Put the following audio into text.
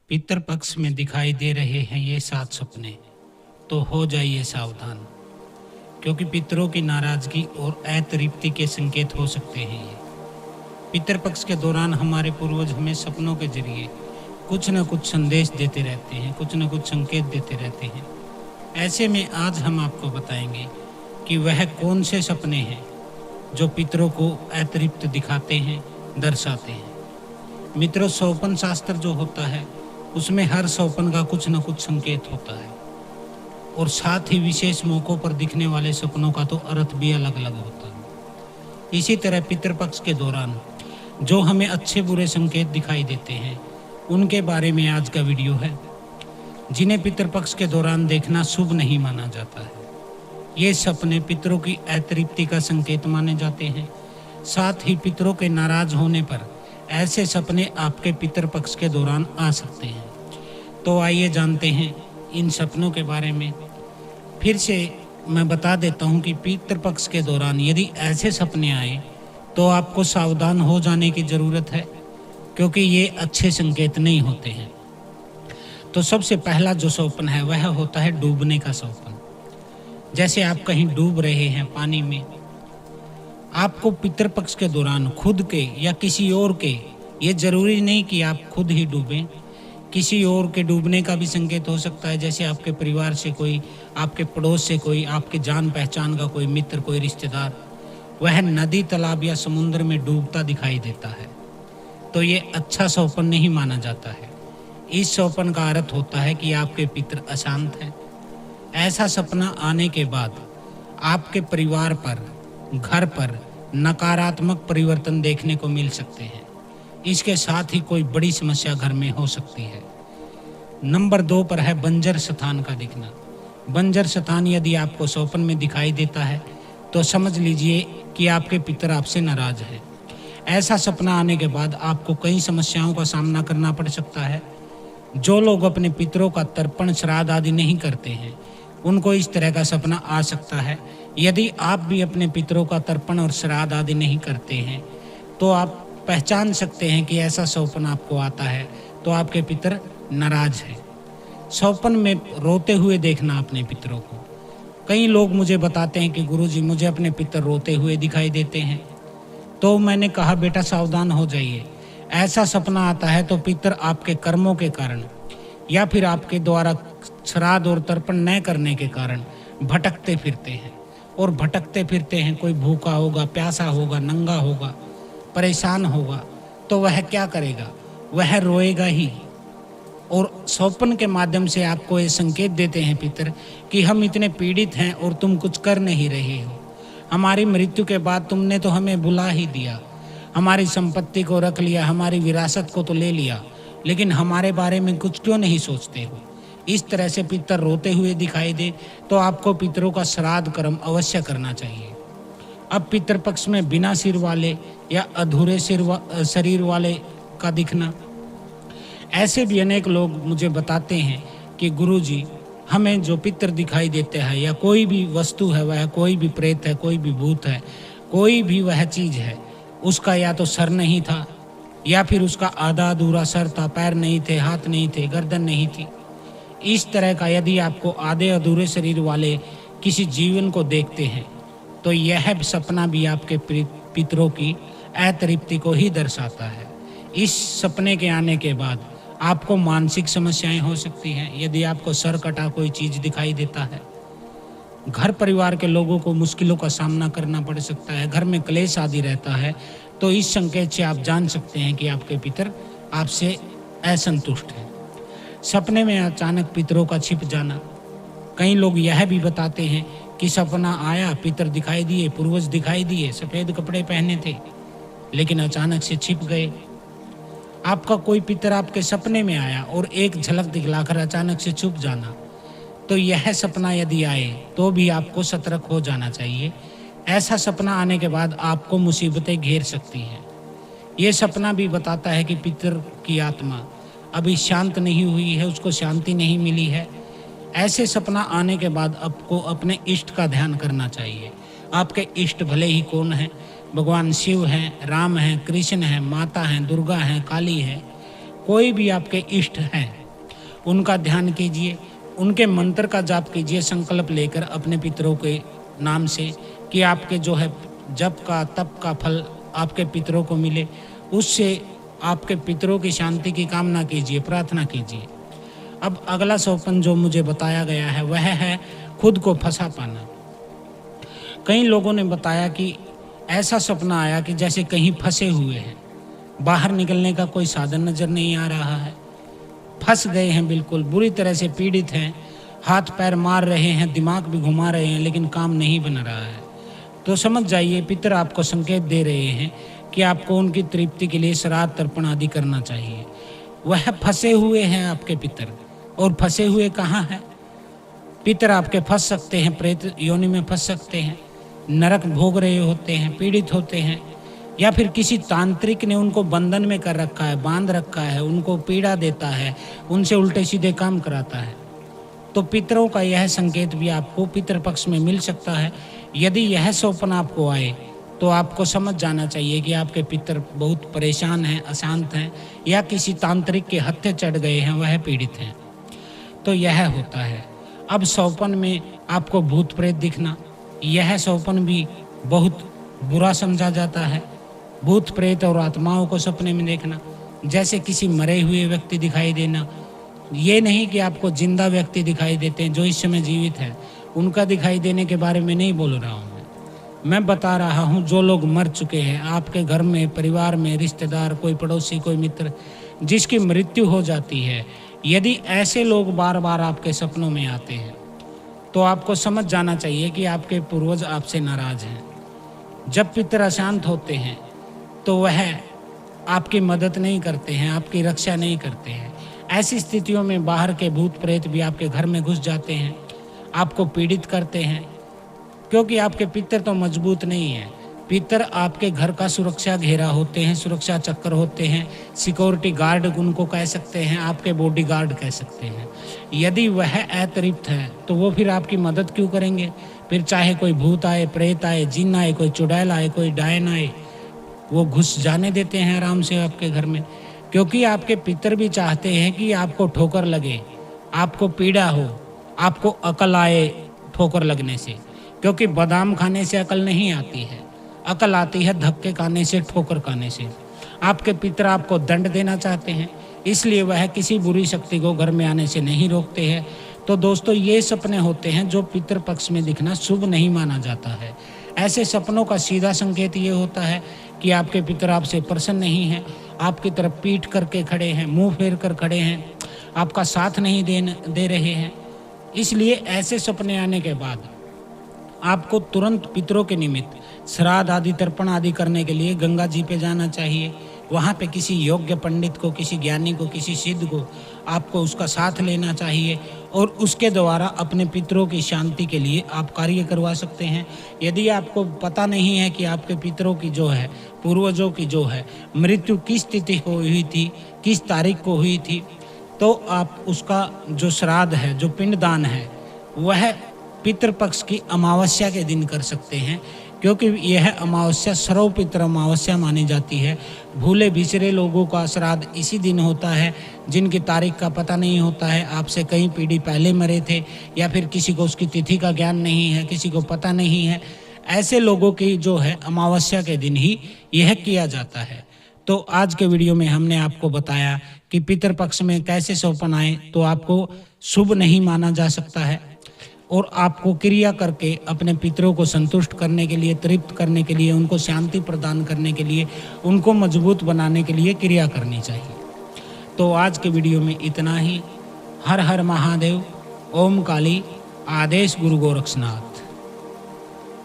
पितृ पक्ष में दिखाई दे रहे हैं ये 7 सपने, तो हो जाइए सावधान, क्योंकि पितरों की नाराजगी और अतृप्ति के संकेत हो सकते हैं। ये पितृ पक्ष के दौरान हमारे पूर्वज हमें सपनों के जरिए कुछ न कुछ संदेश देते रहते हैं, कुछ न कुछ संकेत देते रहते हैं। ऐसे में आज हम आपको बताएंगे कि वह कौन से सपने हैं जो पितरों को अतृप्त दिखाते हैं, दर्शाते हैं। मित्रों, स्वप्न शास्त्र जो होता है उसमें हर स्वप्न का कुछ न कुछ संकेत होता है और साथ ही विशेष मौक़ों पर दिखने वाले सपनों का तो अर्थ भी अलग अलग होता है। इसी तरह पितृपक्ष के दौरान जो हमें अच्छे बुरे संकेत दिखाई देते हैं उनके बारे में आज का वीडियो है, जिन्हें पितृपक्ष के दौरान देखना शुभ नहीं माना जाता है। ये सपने पितरों की अतृप्ति का संकेत माने जाते हैं। साथ ही पितरों के नाराज होने पर ऐसे सपने आपके पितृपक्ष के दौरान आ सकते हैं। तो आइए जानते हैं इन सपनों के बारे में। फिर से मैं बता देता हूं कि पितृपक्ष के दौरान यदि ऐसे सपने आए तो आपको सावधान हो जाने की ज़रूरत है, क्योंकि ये अच्छे संकेत नहीं होते हैं। तो सबसे पहला जो स्वप्न है वह होता है डूबने का स्वप्न। जैसे आप कहीं डूब रहे हैं पानी में, आपको पितृपक्ष के दौरान खुद के या किसी और के, ये जरूरी नहीं कि आप खुद ही डूबें, किसी और के डूबने का भी संकेत हो सकता है। जैसे आपके परिवार से कोई, आपके पड़ोस से कोई, आपके जान पहचान का कोई मित्र, कोई रिश्तेदार, वह नदी, तालाब या समुद्र में डूबता दिखाई देता है, तो ये अच्छा स्वप्न नहीं माना जाता है। इस स्वप्न का अर्थ होता है कि आपके पितृ अशांत हैं। ऐसा सपना आने के बाद आपके परिवार पर, घर पर नकारात्मक परिवर्तन देखने को मिल सकते हैं। इसके साथ ही कोई बड़ी समस्या घर में हो सकती है। नंबर 2 पर है बंजर स्थान का दिखना। बंजर स्थान यदि आपको स्वप्न में दिखाई देता है तो समझ लीजिए कि आपके पितर आपसे नाराज हैं। ऐसा सपना आने के बाद आपको कई समस्याओं का सामना करना पड़ सकता है। जो लोग अपने पितरों का तर्पण, श्राद्ध आदि नहीं करते हैं, उनको इस तरह का सपना आ सकता है। यदि आप भी अपने पितरों का तर्पण और श्राद्ध आदि नहीं करते हैं तो आप पहचान सकते हैं कि ऐसा स्वप्न आपको आता है तो आपके पितर नाराज हैं। स्वप्न में रोते हुए देखना अपने पितरों को। कई लोग मुझे बताते हैं कि गुरुजी, मुझे अपने पितर रोते हुए दिखाई देते हैं। तो मैंने कहा, बेटा सावधान हो जाइए। ऐसा सपना आता है तो पितर आपके कर्मों के कारण या फिर आपके द्वारा श्राद्ध और तर्पण न करने के कारण भटकते फिरते हैं। और भटकते फिरते हैं, कोई भूखा होगा, प्यासा होगा, नंगा होगा, परेशान होगा, तो वह क्या करेगा? वह रोएगा ही। और स्वप्न के माध्यम से आपको ये संकेत देते हैं पितर कि हम इतने पीड़ित हैं और तुम कुछ कर नहीं रहे हो। हमारी मृत्यु के बाद तुमने तो हमें बुला ही दिया, हमारी संपत्ति को रख लिया, हमारी विरासत को तो ले लिया, लेकिन हमारे बारे में कुछ क्यों नहीं सोचते हो? इस तरह से पितर रोते हुए दिखाई दे तो आपको पितरों का श्राद्ध कर्म अवश्य करना चाहिए। अब पितृपक्ष में बिना सिर वाले या अधूरे शरीर वाले का दिखना। ऐसे भी अनेक लोग मुझे बताते हैं कि गुरुजी, हमें जो पितर दिखाई देते हैं या कोई भी वस्तु है, वह कोई भी प्रेत है, कोई भी भूत है, कोई भी वह चीज़ है, उसका या तो सर नहीं था या फिर उसका आधा अधूरा सर था, पैर नहीं थे, हाथ नहीं थे, गर्दन नहीं थी। इस तरह का यदि आपको आधे अधूरे शरीर वाले किसी जीवन को देखते हैं तो यह सपना भी आपके पितरों की अतृप्ति को ही दर्शाता है। इस सपने के आने के बाद आपको मानसिक समस्याएं हो सकती हैं। यदि आपको सर कटा कोई चीज़ दिखाई देता है, घर परिवार के लोगों को मुश्किलों का सामना करना पड़ सकता है, घर में क्लेश आदि रहता है, तो इस संकेत से आप जान सकते हैं कि आपके पितर आपसे असंतुष्ट हैं। सपने में अचानक पितरों का छिप जाना। कई लोग यह भी बताते हैं कि सपना आया, पितर दिखाई दिए, पूर्वज दिखाई दिए, सफ़ेद कपड़े पहने थे, लेकिन अचानक से छिप गए। आपका कोई पितर आपके सपने में आया और एक झलक दिखलाकर अचानक से छुप जाना, तो यह सपना यदि आए तो भी आपको सतर्क हो जाना चाहिए। ऐसा सपना आने के बाद आपको मुसीबतें घेर सकती हैं। ये सपना भी बताता है कि पितर की आत्मा अभी शांत नहीं हुई है, उसको शांति नहीं मिली है। ऐसे सपना आने के बाद आपको अपने इष्ट का ध्यान करना चाहिए। आपके इष्ट भले ही कौन हैं, भगवान शिव हैं, राम हैं, कृष्ण हैं, माता हैं, दुर्गा हैं, काली हैं, कोई भी आपके इष्ट हैं उनका ध्यान कीजिए, उनके मंत्र का जाप कीजिए संकल्प लेकर अपने पितरों के नाम से कि आपके जो है जप का तप का फल आपके पितरों को मिले। उससे आपके पितरों की शांति की कामना कीजिए, प्रार्थना कीजिए। अब अगला सोपन जो मुझे बताया गया है वह है खुद को फंसा पाना। कई लोगों ने बताया कि ऐसा सपना आया कि जैसे कहीं फंसे हुए हैं, बाहर निकलने का कोई साधन नजर नहीं आ रहा है, फंस गए हैं, बिल्कुल बुरी तरह से पीड़ित हैं, हाथ पैर मार रहे हैं, दिमाग भी घुमा रहे हैं, लेकिन काम नहीं बन रहा है। तो समझ जाइए पितर आपको संकेत दे रहे हैं कि आपको उनकी तृप्ति के लिए श्राद्ध तर्पण आदि करना चाहिए। वह फंसे हुए हैं आपके पितर। और फंसे हुए कहाँ हैं? पितर आपके फंस सकते हैं, प्रेत योनि में फंस सकते हैं, नरक भोग रहे होते हैं, पीड़ित होते हैं, या फिर किसी तांत्रिक ने उनको बंधन में कर रखा है, बांध रखा है, उनको पीड़ा देता है, उनसे उल्टे सीधे काम कराता है। तो पितरों का यह संकेत भी आपको पितृपक्ष में मिल सकता है। यदि यह स्वप्न आपको आए तो आपको समझ जाना चाहिए कि आपके पितर बहुत परेशान हैं, अशांत हैं, या किसी तांत्रिक के हत्थे चढ़ गए हैं, वह पीड़ित हैं। तो यह होता है। अब स्वप्न में आपको भूत प्रेत दिखना, यह स्वप्न भी बहुत बुरा समझा जाता है। भूत प्रेत और आत्माओं को सपने में देखना, जैसे किसी मरे हुए व्यक्ति दिखाई देना, ये नहीं कि आपको जिंदा व्यक्ति दिखाई देते हैं जो इस समय जीवित है, उनका दिखाई देने के बारे में नहीं बोल रहा हूँ। मैं बता रहा हूँ जो लोग मर चुके हैं आपके घर में, परिवार में, रिश्तेदार, कोई पड़ोसी, कोई मित्र जिसकी मृत्यु हो जाती है, यदि ऐसे लोग बार बार आपके सपनों में आते हैं तो आपको समझ जाना चाहिए कि आपके पूर्वज आपसे नाराज हैं। जब पितर अशांत होते हैं तो वह आपकी मदद नहीं करते हैं, आपकी रक्षा नहीं करते हैं। ऐसी स्थितियों में बाहर के भूत प्रेत भी आपके घर में घुस जाते हैं, आपको पीड़ित करते हैं, क्योंकि आपके पितर तो मजबूत नहीं है। पितर आपके घर का सुरक्षा घेरा होते हैं, सुरक्षा चक्कर होते हैं, सिक्योरिटी गार्ड उनको कह सकते हैं, आपके बॉडी गार्ड कह सकते हैं। यदि वह अतृप्त है तो वो फिर आपकी मदद क्यों करेंगे? फिर चाहे कोई भूत आए, प्रेत आए, जिन आए, कोई चुड़ैल आए, कोई डायन आए, वो घुस जाने देते हैं आराम से आपके घर में, क्योंकि आपके पितर भी चाहते हैं कि आपको ठोकर लगे, आपको पीड़ा हो, आपको अकल आए ठोकर लगने से। क्योंकि बादाम खाने से अकल नहीं आती है, अकल आती है धक्के खाने से, ठोकर खाने से। आपके पितर आपको दंड देना चाहते हैं, इसलिए वह किसी बुरी शक्ति को घर में आने से नहीं रोकते हैं। तो दोस्तों, ये सपने होते हैं जो पितृ पक्ष में दिखना शुभ नहीं माना जाता है। ऐसे सपनों का सीधा संकेत ये होता है कि आपके पितर आपसे प्रसन्न नहीं हैं, आपकी तरफ पीठ करके खड़े हैं, मुंह फेर कर खड़े हैं, आपका साथ नहीं दे रहे हैं। इसलिए ऐसे सपने आने के बाद आपको तुरंत पितरों के निमित्त श्राद्ध आदि, तर्पण आदि करने के लिए गंगा जी पे जाना चाहिए। वहाँ पे किसी योग्य पंडित को, किसी ज्ञानी को, किसी सिद्ध को आपको उसका साथ लेना चाहिए और उसके द्वारा अपने पितरों की शांति के लिए आप कार्य करवा सकते हैं। यदि आपको पता नहीं है कि आपके पितरों की जो है, पूर्वजों की जो है मृत्यु किस तिथि को हुई थी, किस तारीख को हुई थी, तो आप उसका जो श्राद्ध है, जो पिंडदान है, वह पितृपक्ष की अमावस्या के दिन कर सकते हैं, क्योंकि यह अमावस्या सर्वपितृ अमावस्या मानी जाती है। भूले बिछड़े लोगों का श्राद्ध इसी दिन होता है, जिनकी तारीख का पता नहीं होता है, आपसे कई पीढ़ी पहले मरे थे, या फिर किसी को उसकी तिथि का ज्ञान नहीं है, किसी को पता नहीं है। ऐसे लोगों की जो है अमावस्या के दिन ही यह किया जाता है। तो आज के वीडियो में हमने आपको बताया कि पितृपक्ष में कैसे सौपन आए तो आपको शुभ नहीं माना जा सकता है, और आपको क्रिया करके अपने पितरों को संतुष्ट करने के लिए, तृप्त करने के लिए, उनको शांति प्रदान करने के लिए, उनको मजबूत बनाने के लिए क्रिया करनी चाहिए। तो आज के वीडियो में इतना ही। हर हर महादेव। ओम काली। आदेश गुरु गोरक्षनाथ।